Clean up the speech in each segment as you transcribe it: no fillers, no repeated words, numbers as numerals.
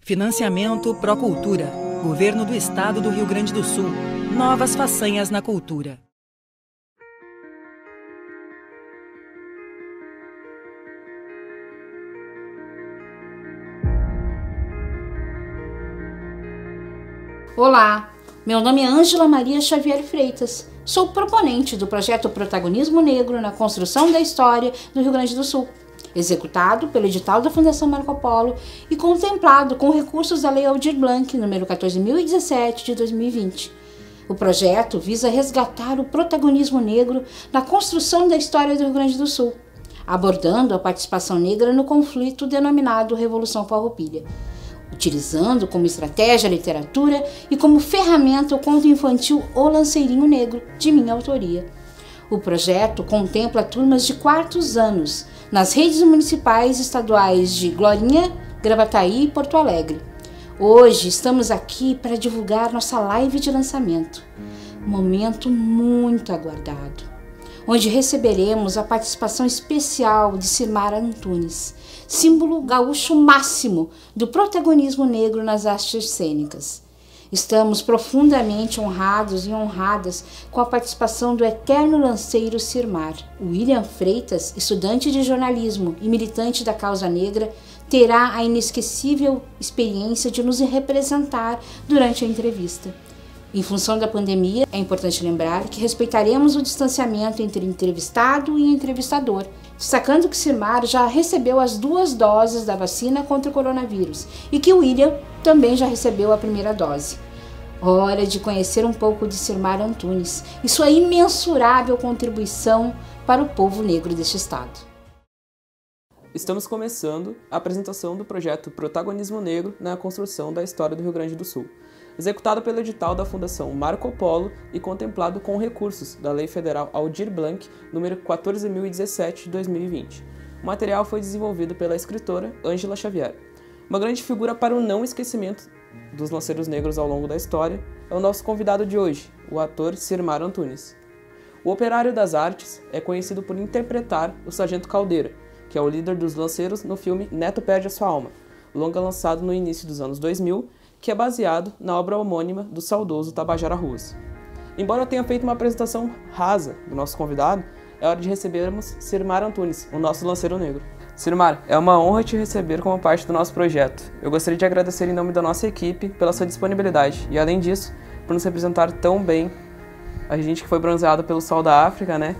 Financiamento Procultura. Governo do Estado do Rio Grande do Sul. Novas façanhas na cultura. Olá, meu nome é Ângela Maria Xavier Freitas. Sou proponente do projeto Protagonismo Negro na Construção da História do Rio Grande do Sul, executado pelo edital da Fundação Marco Polo e contemplado com recursos da Lei Aldir Blanc, número 14.017 de 2020. O projeto visa resgatar o protagonismo negro na construção da história do Rio Grande do Sul, abordando a participação negra no conflito denominado Revolução Farroupilha, utilizando como estratégia a literatura e como ferramenta o conto infantil O Lanceirinho Negro, de minha autoria. O projeto contempla turmas de quartos anos nas redes municipais e estaduais de Glorinha, Gravataí e Porto Alegre. Hoje estamos aqui para divulgar nossa live de lançamento, momento muito aguardado, onde receberemos a participação especial de Sirmar Antunes, símbolo gaúcho máximo do protagonismo negro nas artes cênicas. Estamos profundamente honrados e honradas com a participação do eterno lanceiro Sirmar. William Freitas, estudante de jornalismo e militante da causa negra, terá a inesquecível experiência de nos representar durante a entrevista. Em função da pandemia, é importante lembrar que respeitaremos o distanciamento entre entrevistado e entrevistador, destacando que Sirmar já recebeu as 2 doses da vacina contra o coronavírus e que William também já recebeu a primeira dose. Hora de conhecer um pouco de Sirmar Antunes e sua imensurável contribuição para o povo negro deste estado. Estamos começando a apresentação do projeto Protagonismo Negro na construção da história do Rio Grande do Sul, executado pelo edital da Fundação Marco Polo e contemplado com recursos da Lei Federal Aldir Blanc, número 14.017 de 2020. O material foi desenvolvido pela escritora Ângela Xavier. Uma grande figura para o não esquecimento dos lanceiros negros ao longo da história é o nosso convidado de hoje, o ator Sirmar Antunes. O operário das artes é conhecido por interpretar o Sargento Caldeira, que é o líder dos lanceiros no filme Neto Perde a Sua Alma, longa lançado no início dos anos 2000, que é baseado na obra homônima do saudoso Tabajara Ruas. Embora eu tenha feito uma apresentação rasa do nosso convidado, é hora de recebermos Sirmar Antunes, o nosso lanceiro negro. Sirmar, é uma honra te receber como parte do nosso projeto. Eu gostaria de agradecer em nome da nossa equipe pela sua disponibilidade e, além disso, por nos representar tão bem, a gente que foi bronzeado pelo sol da África, né?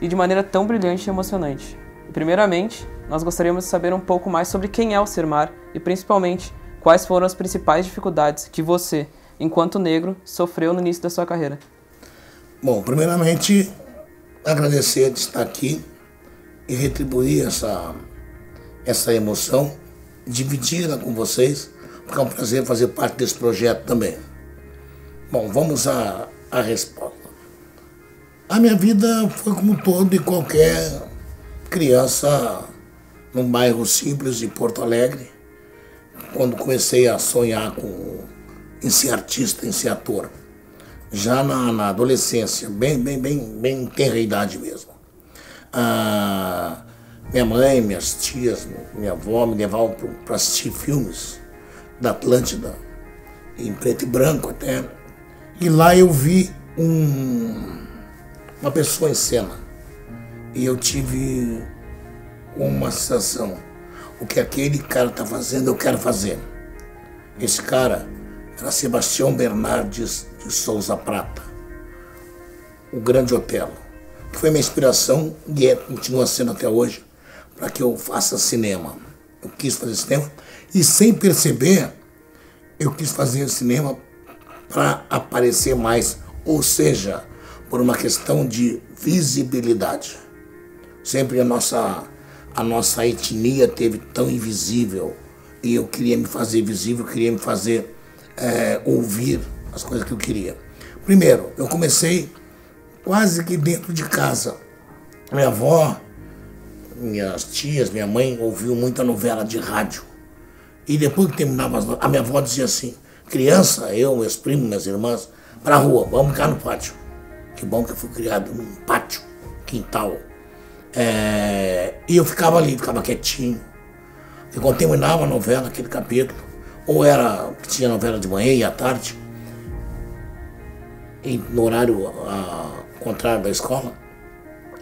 E de maneira tão brilhante e emocionante. E, primeiramente, nós gostaríamos de saber um pouco mais sobre quem é o Sirmar e, principalmente, quais foram as principais dificuldades que você, enquanto negro, sofreu no início da sua carreira? Bom, primeiramente, agradecer de estar aqui e retribuir essa emoção, dividir-la com vocês, porque é um prazer fazer parte desse projeto também. Bom, vamos à resposta. A minha vida foi como todo e qualquer criança num bairro simples de Porto Alegre, quando comecei a sonhar em ser artista, em ser ator. Já na adolescência, bem tenra idade mesmo. Minha mãe, minhas tias, minha avó me levavam para assistir filmes da Atlântida, em preto e branco até. E lá eu vi uma pessoa em cena. E eu tive uma sensação. O que aquele cara está fazendo, eu quero fazer. Esse cara era Sebastião Bernardes de Souza Prata, o Grande Otelo, que foi minha inspiração e continua sendo até hoje, para que eu faça cinema. Eu quis fazer cinema e, sem perceber, eu quis fazer cinema para aparecer mais, ou seja, por uma questão de visibilidade. Sempre a nossa etnia teve tão invisível e eu queria me fazer visível, queria me fazer ouvir as coisas que eu queria. Primeiro, eu comecei quase que dentro de casa. Minha avó, minhas tias, minha mãe ouviu muita novela de rádio. E depois que terminava, a minha avó dizia assim: criança, eu, meus primos, minhas irmãs, pra rua, vamos ficar no pátio. Que bom que eu fui criado num pátio, quintal. E eu ficava ali, ficava quietinho. E quando terminava a novela, aquele capítulo, ou era que tinha novela de manhã e à tarde, no horário contrário da escola,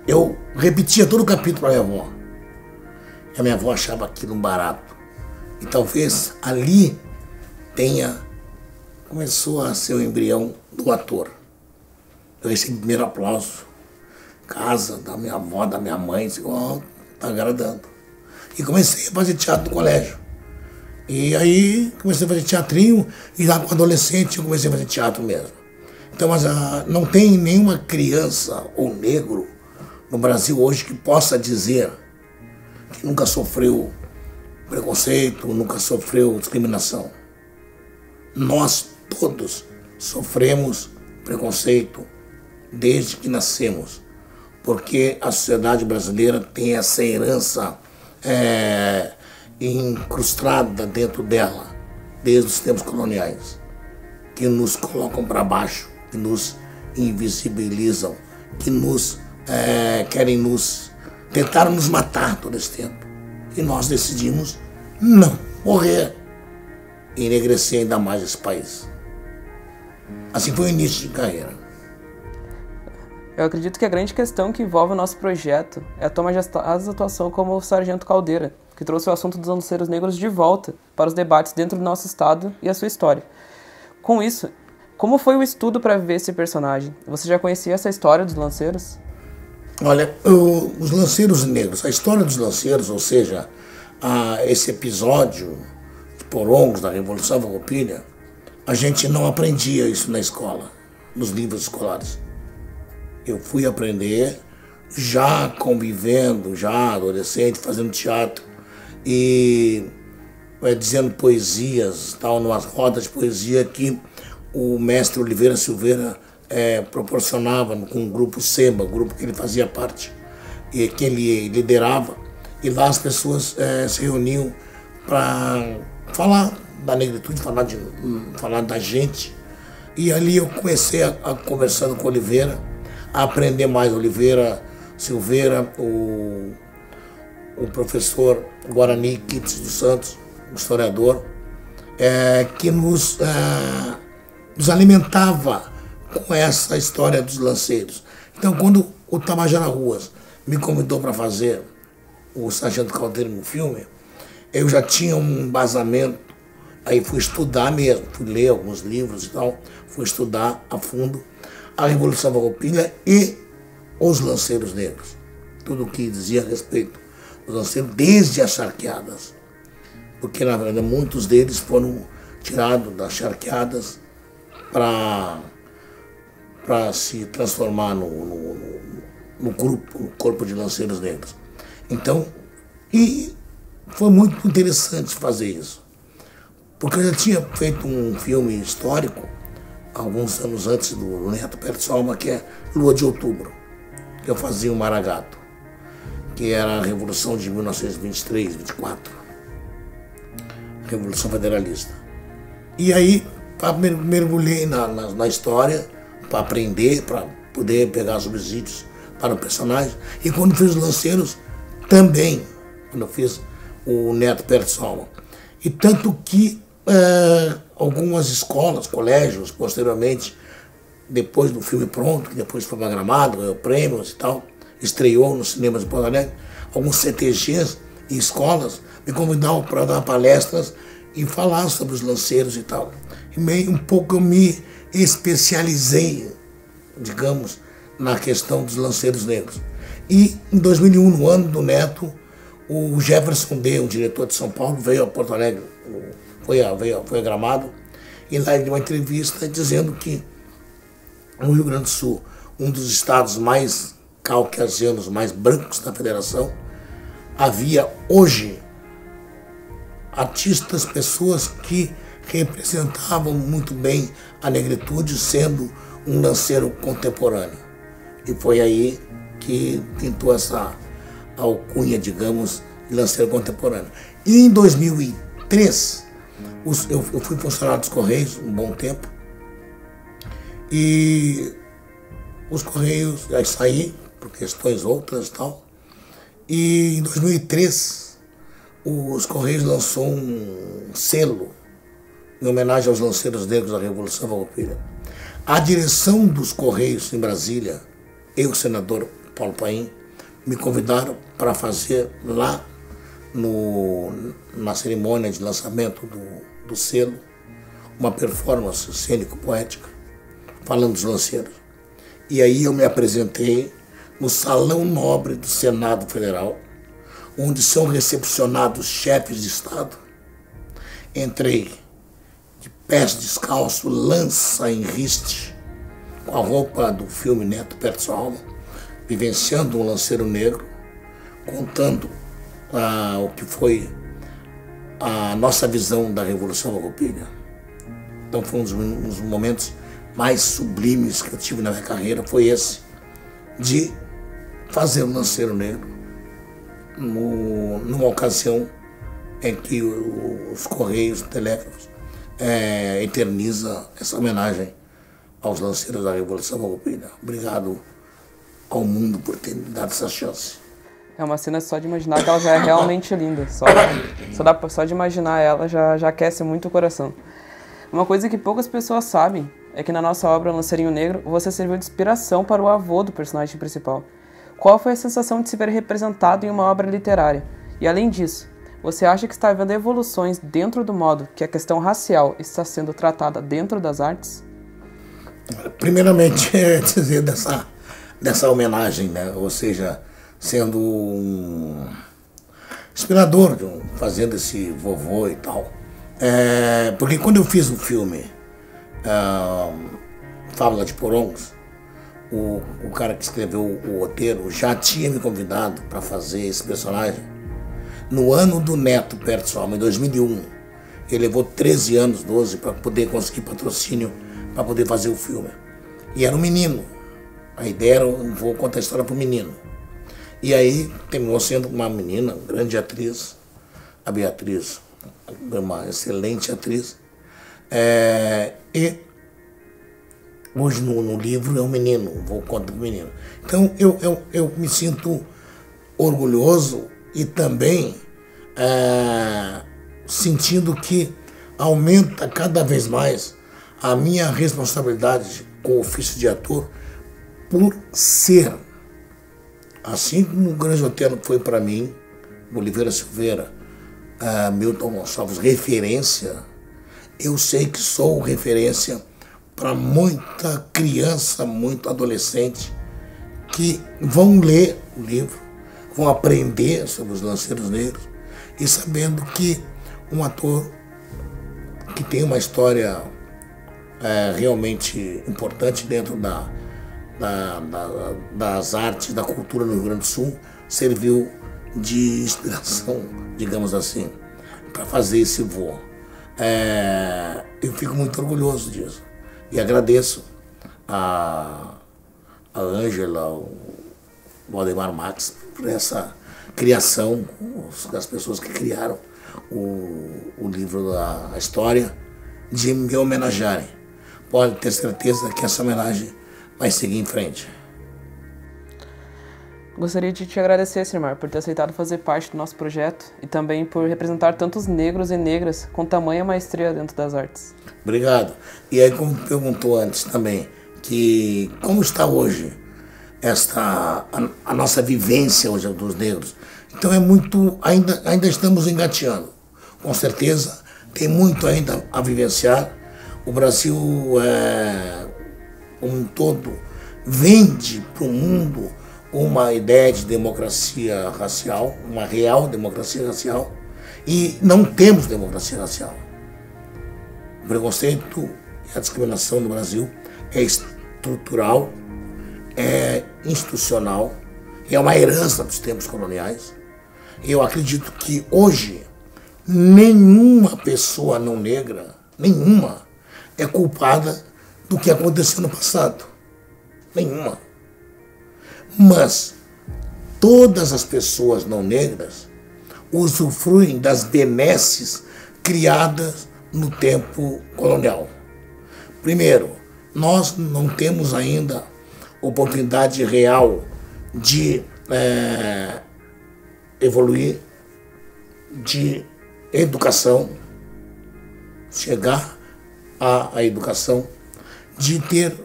eu repetia todo o capítulo para minha avó. E a minha avó achava aquilo um barato. E talvez ali começou a ser o embrião do ator. Eu recebi o primeiro aplauso. Casa da minha avó, da minha mãe, disse, tá agradando. E comecei a fazer teatro no colégio. E aí comecei a fazer teatrinho, e lá com adolescente eu comecei a fazer teatro mesmo. Então, mas não tem nenhuma criança ou negro no Brasil hoje que possa dizer que nunca sofreu preconceito, nunca sofreu discriminação. Nós todos sofremos preconceito desde que nascemos, porque a sociedade brasileira tem essa herança incrustada dentro dela, desde os tempos coloniais, que nos colocam para baixo, que nos invisibilizam, que querem tentar nos matar todo esse tempo. E nós decidimos não morrer e enegrecer ainda mais esse país. Assim foi o início de carreira. Eu acredito que a grande questão que envolve o nosso projeto é a Tua Majestade atuação como o Sargento Caldeira, que trouxe o assunto dos lanceiros negros de volta para os debates dentro do nosso estado e a sua história. Com isso, como foi o estudo para ver esse personagem? Você já conhecia essa história dos lanceiros? Olha, os lanceiros negros, a história dos lanceiros, ou seja, esse episódio de Porongos, da Revolução Farroupilha, a gente não aprendia isso na escola, nos livros escolares. Eu fui aprender já convivendo, já adolescente, fazendo teatro e dizendo poesias, tal, numas rodas de poesia que o mestre Oliveira Silveira proporcionava com o grupo SEMBA, grupo que ele fazia parte e que ele liderava, e lá as pessoas se reuniam para falar da negritude, falar da gente. E ali eu comecei conversando com o Oliveira, a aprender mais. Oliveira Silveira, o professor Guarani Kitts dos Santos, um historiador, que nos alimentava com essa história dos lanceiros. Então, quando o Tabajara Ruas me convidou para fazer o Sargento Caldeira no filme, eu já tinha um embasamento, aí fui estudar mesmo, fui ler alguns livros e tal, fui estudar a fundo a Revolução Farroupilha e os lanceiros negros. Tudo o que dizia a respeito dos lanceiros, desde as charqueadas. Porque, na verdade, muitos deles foram tirados das charqueadas para se transformar no corpo de lanceiros negros. Então, e foi muito interessante fazer isso. Porque eu já tinha feito um filme histórico, alguns anos antes do Neto Pertsolma, que é Lua de Outubro, que eu fazia o Maragato, que era a Revolução de 1923, 24, Revolução Federalista. E aí mergulhei na história para aprender, para poder pegar subsídios para o personagem. E quando fiz os lanceiros, também, quando eu fiz o Neto Pertsolma. E tanto que algumas escolas, colégios, posteriormente, depois do filme pronto, que depois foi programado, ganhou prêmios e tal, estreou nos cinemas de Porto Alegre, alguns CTGs e escolas me convidavam para dar palestras e falar sobre os lanceiros e tal. E meio um pouco eu me especializei, digamos, na questão dos lanceiros negros. E em 2001, no ano do Neto, o Jefferson D., o diretor de São Paulo, veio a Porto Alegre, foi a Gramado, e lá ele deu uma entrevista dizendo que no Rio Grande do Sul, um dos estados mais caucasianos, mais brancos da federação, havia hoje artistas, pessoas que representavam muito bem a negritude, sendo um lanceiro contemporâneo. E foi aí que pintou essa alcunha, digamos, de lanceiro contemporâneo. E em 2003, eu fui funcionário dos Correios um bom tempo, e os Correios, aí saí por questões outras e tal, e em 2003 os Correios lançou um selo em homenagem aos lanceiros negros da Revolução Farroupilha. A direção dos Correios em Brasília, eu e o senador Paulo Paim, me convidaram para fazer lá na cerimônia de lançamento do selo uma performance cênico-poética falando dos lanceiros. E aí eu me apresentei no Salão Nobre do Senado Federal, onde são recepcionados chefes de Estado. Entrei de pés descalço, lança em riste, com a roupa do filme Neto Perto Sua Alma, vivenciando um lanceiro negro, contando o que foi a nossa visão da Revolução Farroupilha. Então foi um dos momentos mais sublimes que eu tive na minha carreira, foi esse, de fazer um lanceiro negro numa ocasião em que os Correios, Telégrafos, eterniza essa homenagem aos lanceiros da Revolução Farroupilha. Obrigado ao mundo por ter me dado essa chance. É uma cena só de imaginar que ela já é realmente linda. Só de imaginar ela já aquece muito o coração. Uma coisa que poucas pessoas sabem é que na nossa obra Lanceirinho Negro, você serviu de inspiração para o avô do personagem principal. Qual foi a sensação de se ver representado em uma obra literária? E além disso, você acha que está havendo evoluções dentro do modo que a questão racial está sendo tratada dentro das artes? Primeiramente, dizer dessa homenagem, né? Ou seja, sendo um inspirador, fazendo esse vovô e tal. Porque quando eu fiz o filme Fábula de Porongos, o cara que escreveu o roteiro já tinha me convidado para fazer esse personagem no ano do Neto Perto Sua Alma, em 2001. Ele levou 13 anos, 12, para poder conseguir patrocínio para poder fazer o filme. E era um menino. A ideia era, vou contar a história para o menino. E aí terminou sendo uma menina, grande atriz, a Beatriz, uma excelente atriz. E hoje no livro é um menino, vou contar para o menino. Então eu me sinto orgulhoso e também sentindo que aumenta cada vez mais a minha responsabilidade com o ofício de ator por ser, assim como o grande roteiro foi para mim, Oliveira Silveira, Milton Gonçalves, referência, eu sei que sou referência para muita criança, muito adolescente, que vão ler o livro, vão aprender sobre os lanceiros negros e sabendo que um ator que tem uma história realmente importante dentro das artes, da cultura no Rio Grande do Sul, serviu de inspiração, digamos assim, para fazer esse voo. Eu fico muito orgulhoso disso e agradeço a Ângela, o Ademar Max, por essa criação, das pessoas que criaram o livro da história, de me homenagearem. Pode ter certeza que essa homenagem vai seguir em frente. Gostaria de te agradecer, Sirmar, por ter aceitado fazer parte do nosso projeto e também por representar tantos negros e negras com tamanha maestria dentro das artes. Obrigado. E aí, como perguntou antes também, que como está hoje a nossa vivência hoje dos negros? Então ainda estamos engateando. Com certeza, tem muito ainda a vivenciar. O Brasil, como um todo, vende para o mundo uma ideia de democracia racial, uma real democracia racial, e não temos democracia racial. O preconceito e a discriminação no Brasil é estrutural, é institucional, é uma herança dos tempos coloniais. Eu acredito que hoje nenhuma pessoa não negra, nenhuma, é culpada do que aconteceu no passado. Nenhuma. Mas todas as pessoas não negras usufruem das benesses criadas no tempo colonial. Primeiro, nós não temos ainda oportunidade real de evoluir, de educação, chegar à educação, de ter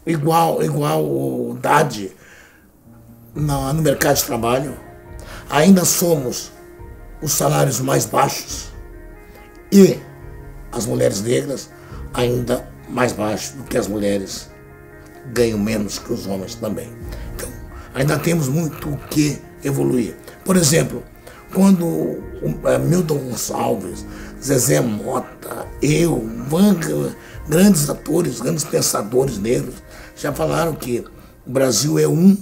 igualdade no mercado de trabalho. Ainda somos os salários mais baixos e as mulheres negras ainda mais baixos do que as mulheres, ganham menos que os homens também. Então, ainda temos muito o que evoluir. Por exemplo, quando Milton Gonçalves, Zezé Mota, grandes atores, grandes pensadores negros, já falaram que o Brasil é um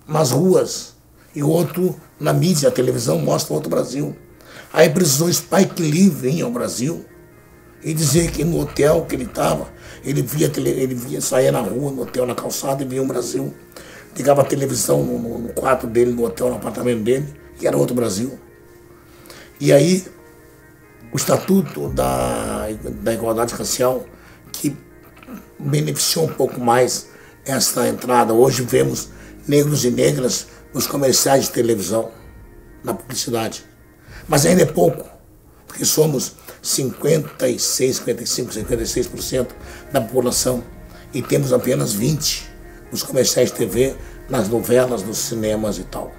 nas ruas e outro na mídia, a televisão mostra outro Brasil. Aí precisou Spike Lee vir ao Brasil e dizer que no hotel que ele estava, ele via sair na rua, no hotel, na calçada, e via o Brasil. Ligava a televisão no quarto dele, no hotel, no apartamento dele, e era outro Brasil. E aí, o Estatuto da Igualdade Racial, que beneficiou um pouco mais essa entrada. Hoje vemos negros e negras nos comerciais de televisão, na publicidade. Mas ainda é pouco, porque somos 56% da população e temos apenas 20% nos comerciais de TV, nas novelas, nos cinemas e tal.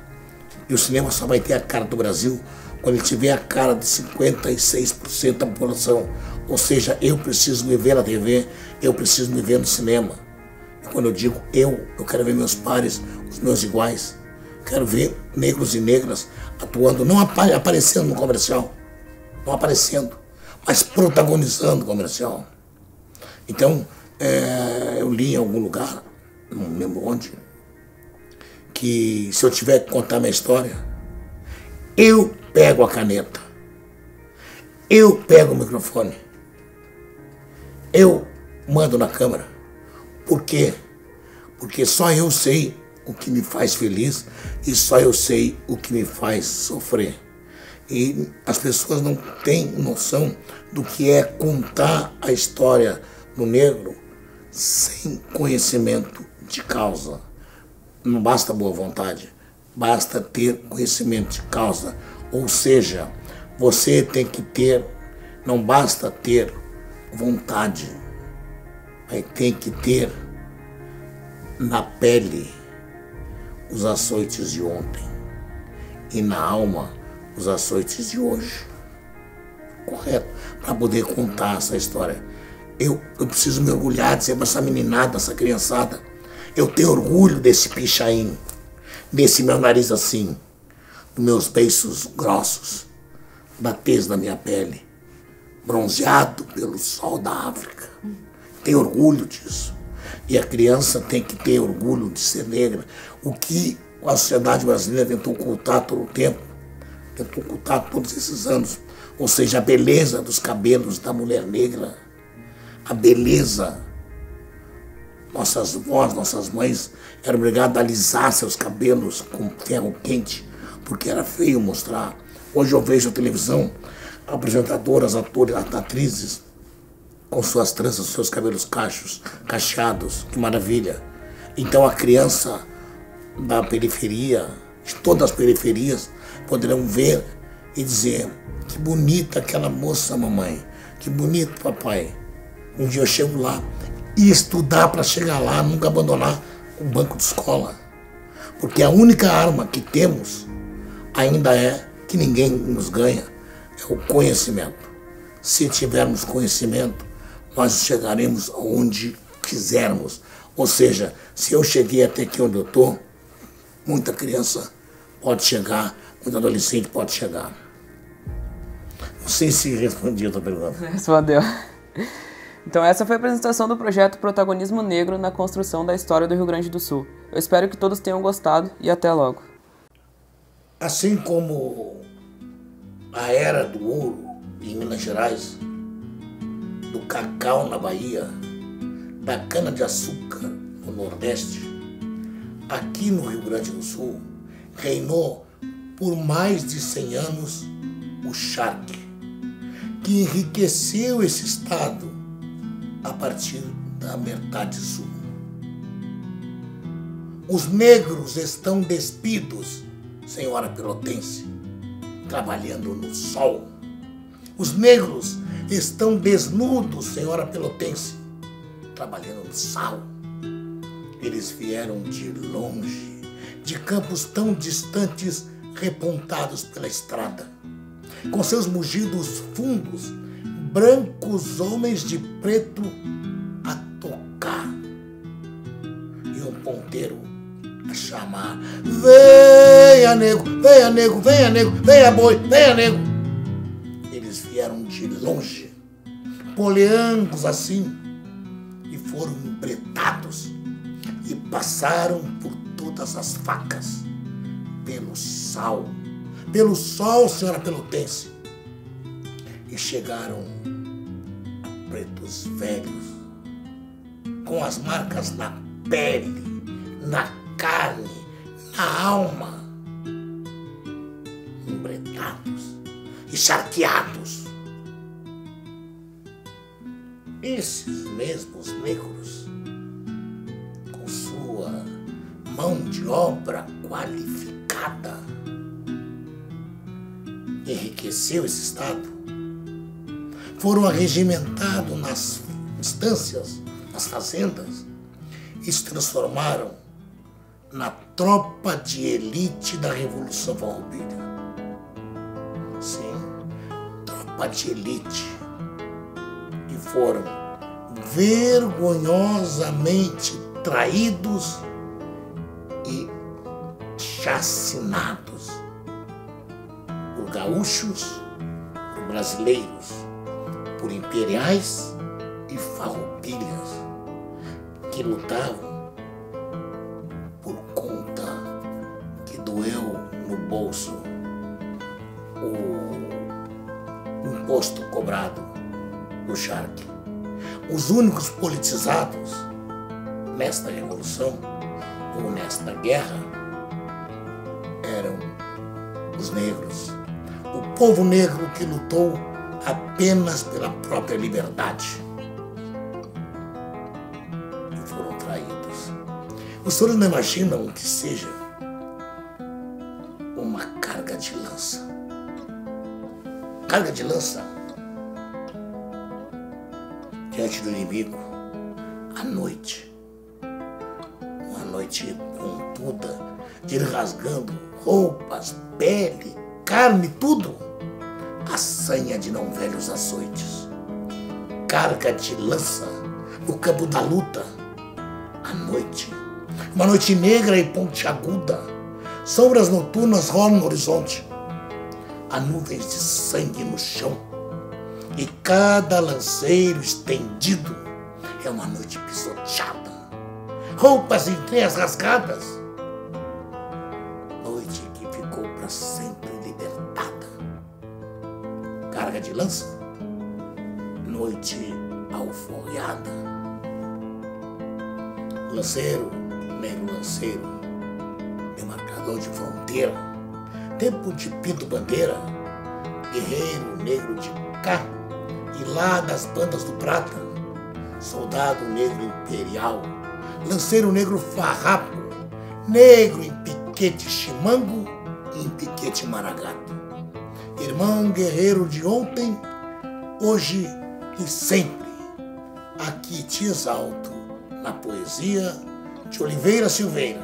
E o cinema só vai ter a cara do Brasil quando ele tiver a cara de 56% da população. Ou seja, eu preciso me ver na TV, eu preciso me ver no cinema. E quando eu digo eu quero ver meus pares, os meus iguais. Quero ver negros e negras atuando, não aparecendo no comercial, não aparecendo, mas protagonizando o comercial. Então, eu li em algum lugar, não lembro onde, que se eu tiver que contar minha história, eu pego a caneta, eu pego o microfone, eu mando na câmera. Por quê? Porque só eu sei o que me faz feliz e só eu sei o que me faz sofrer. E as pessoas não têm noção do que é contar a história do negro sem conhecimento de causa. Não basta boa vontade, basta ter conhecimento de causa. Ou seja, você tem que ter, não basta ter vontade, aí tem que ter na pele os açoites de ontem e na alma os açoites de hoje. Correto? Para poder contar essa história. Eu preciso me orgulhar de ser essa meninada, essa criançada. Eu tenho orgulho desse pichain, desse meu nariz assim, dos meus beiços grossos, da tez da minha pele, bronzeado pelo sol da África. Tenho orgulho disso. E a criança tem que ter orgulho de ser negra. O que a sociedade brasileira tentou ocultar todo o tempo, tentou ocultar todos esses anos. Ou seja, a beleza dos cabelos da mulher negra, a beleza. Nossas vós, nossas mães eram obrigadas a alisar seus cabelos com ferro quente, porque era feio mostrar. Hoje eu vejo a televisão, apresentadoras, atores, atrizes, com suas tranças, seus cabelos cacheados, que maravilha. Então a criança da periferia, de todas as periferias, poderão ver e dizer: que bonita aquela moça, mamãe, que bonito, papai. Um dia eu chego lá e estudar para chegar lá, nunca abandonar o banco de escola. Porque a única arma que temos ainda é, que ninguém nos ganha, é o conhecimento. Se tivermos conhecimento, nós chegaremos aonde quisermos. Ou seja, se eu cheguei até aqui onde eu estou, muita criança pode chegar, muito adolescente pode chegar. Não sei se respondi a tua pergunta. Respondeu. Então essa foi a apresentação do projeto Protagonismo Negro na construção da história do Rio Grande do Sul. Eu espero que todos tenham gostado e até logo. Assim como a era do ouro em Minas Gerais, do cacau na Bahia, da cana-de-açúcar no Nordeste, aqui no Rio Grande do Sul, reinou por mais de 100 anos o charque, que enriqueceu esse estado a partir da metade sul. Os negros estão despidos, senhora pelotense, trabalhando no sol. Os negros estão desnudos, senhora pelotense, trabalhando no sal. Eles vieram de longe, de campos tão distantes, repontados pela estrada. Com seus mugidos fundos, brancos homens de preto a tocar. E um ponteiro a chamar: venha nego, venha nego, venha nego, venha boi, venha nego. Eles vieram de longe, poleangos assim, e foram embretados e passaram por todas as facas, pelo sol, senhora pelotense, e chegaram a pretos velhos, com as marcas na pele, na carne, na alma, embretados e charqueados. Esses mesmos negros, com sua mão de obra qualificada, enriqueceu esse estado, foram arregimentados nas estâncias, nas fazendas, e se transformaram na tropa de elite da Revolução Farroupilha. Sim, tropa de elite. E foram vergonhosamente traídos e chacinados por gaúchos, por brasileiros, por imperiais e farroupilhas que lutavam por conta que doeu no bolso o imposto cobrado no charque. Os únicos politizados nesta revolução ou nesta guerra eram os negros, o povo negro que lutou apenas pela própria liberdade. E foram traídos. Os senhores não imaginam que seja uma carga de lança. Carga de lança diante do inimigo, à noite. Uma noite contuda, de ir rasgando roupas, pele, carne, tudo. A sanha de não velhos açoites. Carga de lança no campo da luta, à noite. Uma noite negra e pontiaguda. Sombras noturnas rolam no horizonte. Há nuvens de sangue no chão. E cada lanceiro estendido é uma noite pisoteada. Roupas em teias rasgadas. Noite que ficou para sempre libertada. Carga de lança. Noite alforriada. Lanceiro, negro lanceiro, demarcador de fronteira, tempo de pinto-bandeira, guerreiro negro de cá e lá das bandas do prata, soldado negro imperial, lanceiro negro farrapo, negro em piquete chimango e em piquete maragato, irmão guerreiro de ontem, hoje e sempre, aqui te exalto na poesia de Oliveira Silveira.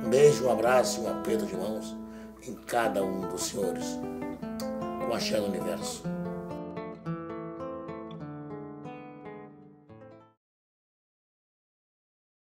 Um beijo, um abraço e um aperto de mãos em cada um dos senhores. Com axé do universo.